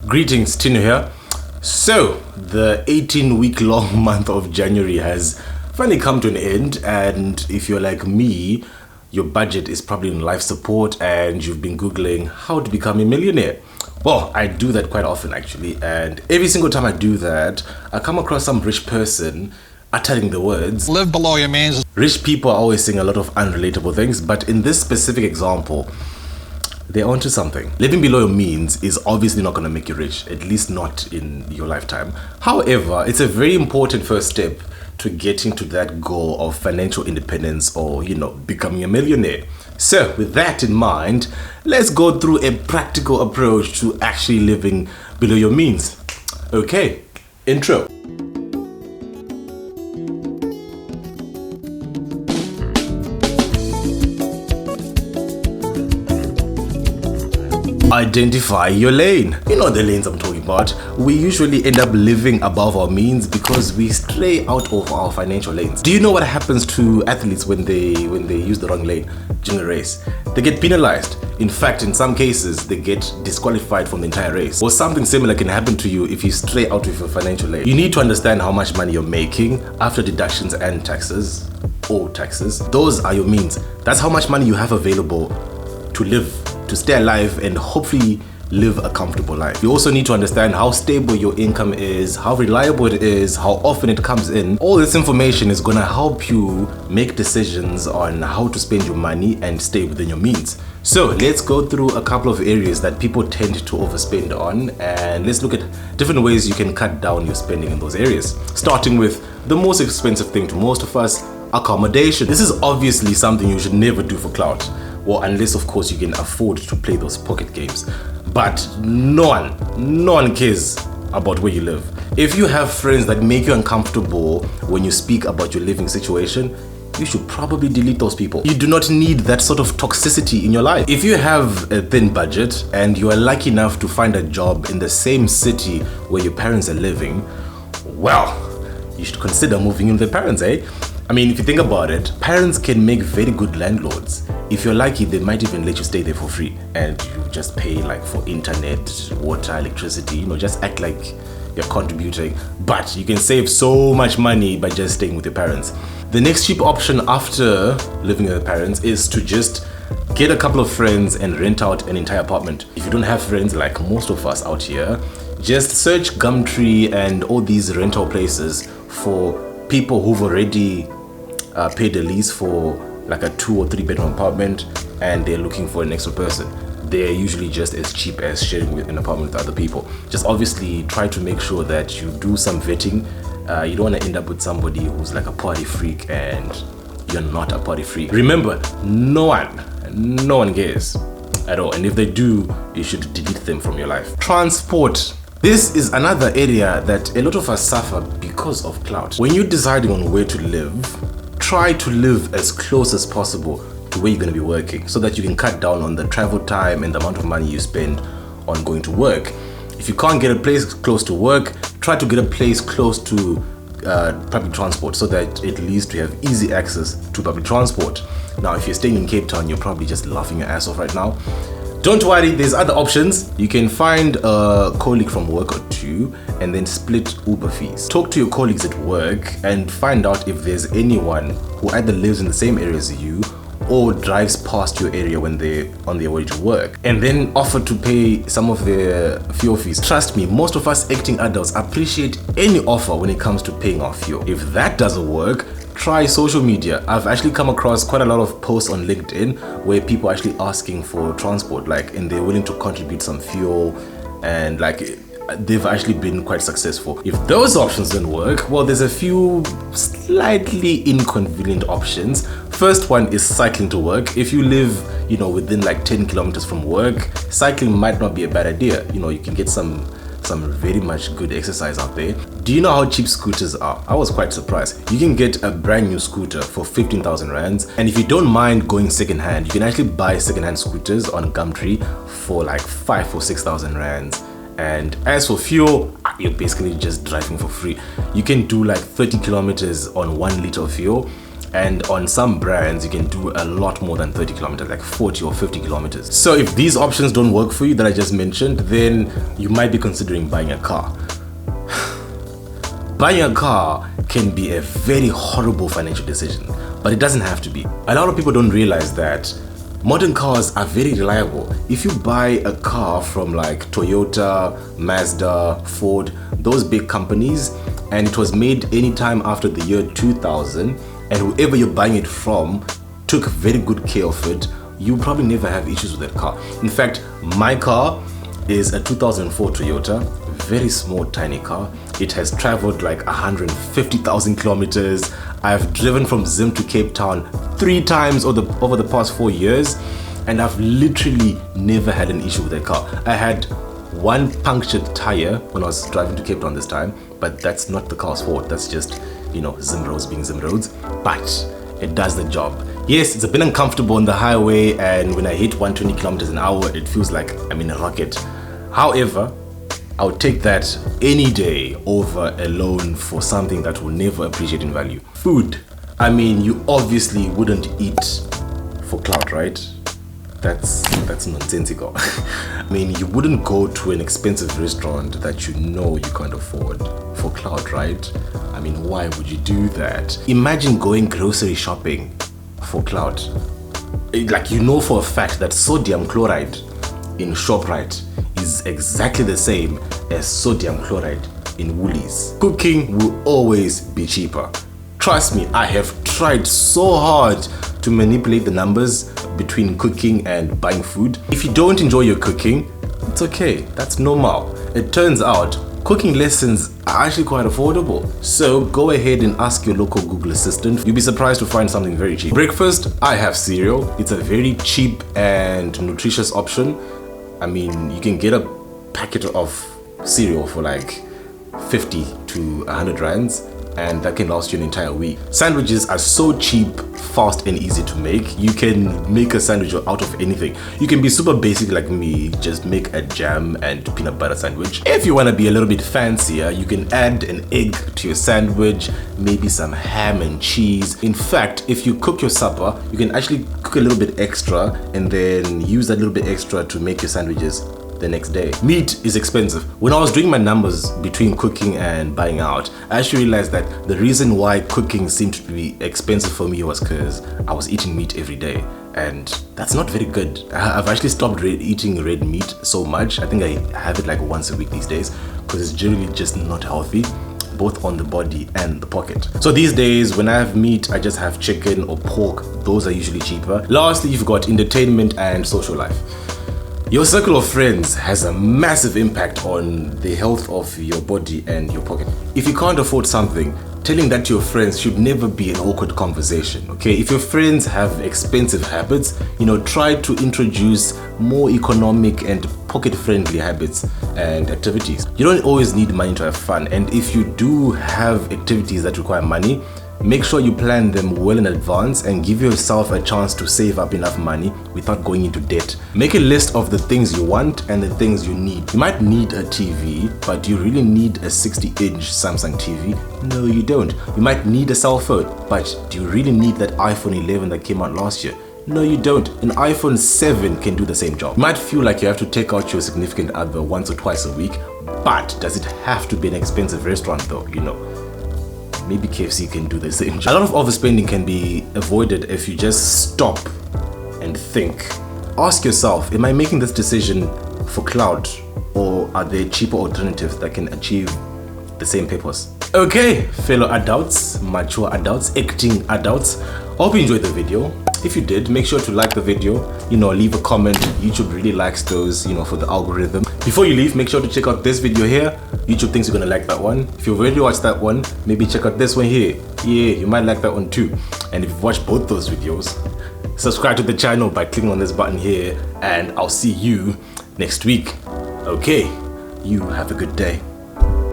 Greetings, Tino here. So, the 18-week-long month of January has finally come to an end, and if you're like me, your budget is probably in life support and you've been Googling how to become a millionaire. Well, I do that quite often actually, and every single time I do that, I come across some rich person uttering the words, live below your means. Rich people are always saying a lot of unrelatable things, but in this specific example, they're onto something. Living below your means is obviously not going to make you rich, at least not in your lifetime. However, it's a very important first step to getting to that goal of financial independence or, becoming a millionaire. So with that in mind, let's go through a practical approach to actually living below your means. Okay, intro. Identify your lane. You know the lanes I'm talking about. We usually end up living above our means because we stray out of our financial lanes. Do you know what happens to athletes when they use the wrong lane during a race? They get penalized. In fact, in some cases, they get disqualified from the entire race. Or something similar can happen to you if you stray out of your financial lane. You need to understand how much money you're making after deductions and taxes. Or taxes. Those are your means. That's how much money you have available to live, to stay alive, and hopefully live a comfortable life. You also need to understand how stable your income is, how reliable it is, how often it comes in. All this information is gonna help you make decisions on how to spend your money and stay within your means. So let's go through a couple of areas that people tend to overspend on, and let's look at different ways you can cut down your spending in those areas. Starting with the most expensive thing to most of us, accommodation. This is obviously something you should never do for clout. Well, unless of course you can afford to play those pocket games. But no one cares about where you live. If you have friends that make you uncomfortable when you speak about your living situation, you should probably delete those people. You do not need that sort of toxicity in your life. If you have a thin budget and you are lucky enough to find a job in the same city where your parents are living, well, you should consider moving in with their parents, eh? I mean, if you think about it, parents can make very good landlords. If you're lucky, they might even let you stay there for free and you just pay like for internet, water, electricity, just act like you're contributing. But you can save so much money by just staying with your parents. The next cheap option after living with your parents is to just get a couple of friends and rent out an entire apartment. If you don't have friends like most of us out here, just search Gumtree and all these rental places for people who've already paid a lease for like a 2 or 3 bedroom apartment and they're looking for an extra person. They're usually just as cheap as sharing an apartment with other people. Just obviously try to make sure that you do some vetting. You don't want to end up with somebody who's like a party freak and you're not a party freak. Remember, no one cares at all, and if they do, you should delete them from your life. Transport. This is another area that a lot of us suffer because of clout. When you're deciding on where to live, try to live as close as possible to where you're going to be working so that you can cut down on the travel time and the amount of money you spend on going to work. If you can't get a place close to work, try to get a place close to public transport so that at least you have easy access to public transport. Now, if you're staying in Cape Town, you're probably just laughing your ass off right now. Don't worry, there's other options. You can find a colleague from work or two and then split Uber fees. Talk to your colleagues at work and find out if there's anyone who either lives in the same area as you or drives past your area when they're on their way to work, and then offer to pay some of their fuel fees. Trust me, most of us acting adults appreciate any offer when it comes to paying our fuel. If that doesn't work, try social media. I've actually come across quite a lot of posts on LinkedIn where people are actually asking for transport, and they're willing to contribute some fuel, and they've actually been quite successful. If those options don't work, well, there's a few slightly inconvenient options. First one is cycling to work. If you live, within 10 kilometers from work, cycling might not be a bad idea. You can get some very much good exercise out there. Do you know how cheap scooters are? I was quite surprised. You can get a brand new scooter for 15,000 rands, and if you don't mind going secondhand, you can actually buy secondhand scooters on Gumtree for 5,000 or 6,000 rands. And as for fuel, you're basically just driving for free. You can do 30 kilometers on 1 liter of fuel. And on some brands, you can do a lot more than 30 kilometers, like 40 or 50 kilometers. So if these options don't work for you that I just mentioned, then you might be considering buying a car. Buying a car can be a very horrible financial decision, but it doesn't have to be. A lot of people don't realize that modern cars are very reliable. If you buy a car from like Toyota, Mazda, Ford, those big companies, and it was made anytime after the year 2000, and whoever you're buying it from took very good care of it, you probably never have issues with that car. In fact, my car is a 2004 Toyota, very small, tiny car. It has traveled like 150,000 kilometers. I've driven from Zim to Cape Town 3 times over the past 4 years, and I've literally never had an issue with that car. I had one punctured tire when I was driving to Cape Town this time, but that's not the car's fault. That's just, you know, Zim roads being Zim roads, but it does the job. Yes, it's a bit uncomfortable on the highway, and when I hit 120 kilometers an hour, it feels like I'm in a rocket. However, I would take that any day over a loan for something that will never appreciate in value. Food. I mean, you obviously wouldn't eat for clout, right? That's nonsensical. I mean, you wouldn't go to an expensive restaurant that you know you can't afford for clout, right? I mean, why would you do that? Imagine going grocery shopping for clout. Like, you know for a fact that sodium chloride in ShopRite is exactly the same as sodium chloride in Woolies. Cooking will always be cheaper. Trust me, I have tried so hard to manipulate the numbers between cooking and buying food. If you don't enjoy your cooking, it's okay, that's normal. It turns out cooking lessons are actually quite affordable. So go ahead and ask your local Google Assistant. You'll be surprised to find something very cheap. Breakfast, I have cereal. It's a very cheap and nutritious option. I mean, you can get a packet of cereal for like 50 to 100 rands, and that can last you an entire week. Sandwiches are so cheap, fast and easy to make. You can make a sandwich out of anything. You can be super basic like me, just make a jam and peanut butter sandwich. If you want to be a little bit fancier, you can add an egg to your sandwich, maybe some ham and cheese. In fact, if you cook your supper, you can actually cook a little bit extra and then use that little bit extra to make your sandwiches the next day. Meat is expensive. When I was doing my numbers between cooking and buying out, I actually realized that the reason why cooking seemed to be expensive for me was because I was eating meat every day, and that's not very good. I've actually stopped eating red meat so much. I think I have it like once a week these days because it's generally just not healthy, both on the body and the pocket. So these days, when I have meat, I just have chicken or pork. Those are usually cheaper. Lastly, you've got entertainment and social life. Your circle of friends has a massive impact on the health of your body and your pocket. If you can't afford something, telling that to your friends should never be an awkward conversation, okay? If your friends have expensive habits, you know, try to introduce more economic and pocket-friendly habits and activities. You don't always need money to have fun, and if you do have activities that require money, make sure you plan them well in advance and give yourself a chance to save up enough money without going into debt. Make a list of the things you want and the things you need. You might need a TV, but do you really need a 60-inch Samsung TV? No, you don't. You might need a cell phone, but do you really need that iPhone 11 that came out last year? No, you don't. An iPhone 7 can do the same job. You might feel like you have to take out your significant other once or twice a week, but does it have to be an expensive restaurant though, you know? Maybe KFC can do the same job. A lot of overspending can be avoided if you just stop and think. Ask yourself, am I making this decision for clout, or are there cheaper alternatives that can achieve the same purpose? Okay, fellow adults, mature adults, acting adults, hope you enjoyed the video. If you did, make sure to like the video, you know, leave a comment. YouTube really likes those, you know, for the algorithm. Before you leave, make sure to check out this video here. YouTube thinks you're gonna like that one. If you've already watched that one, maybe check out this one here. Yeah, you might like that one too. And if you've watched both those videos, subscribe to the channel by clicking on this button here, and I'll see you next week. Okay, you have a good day.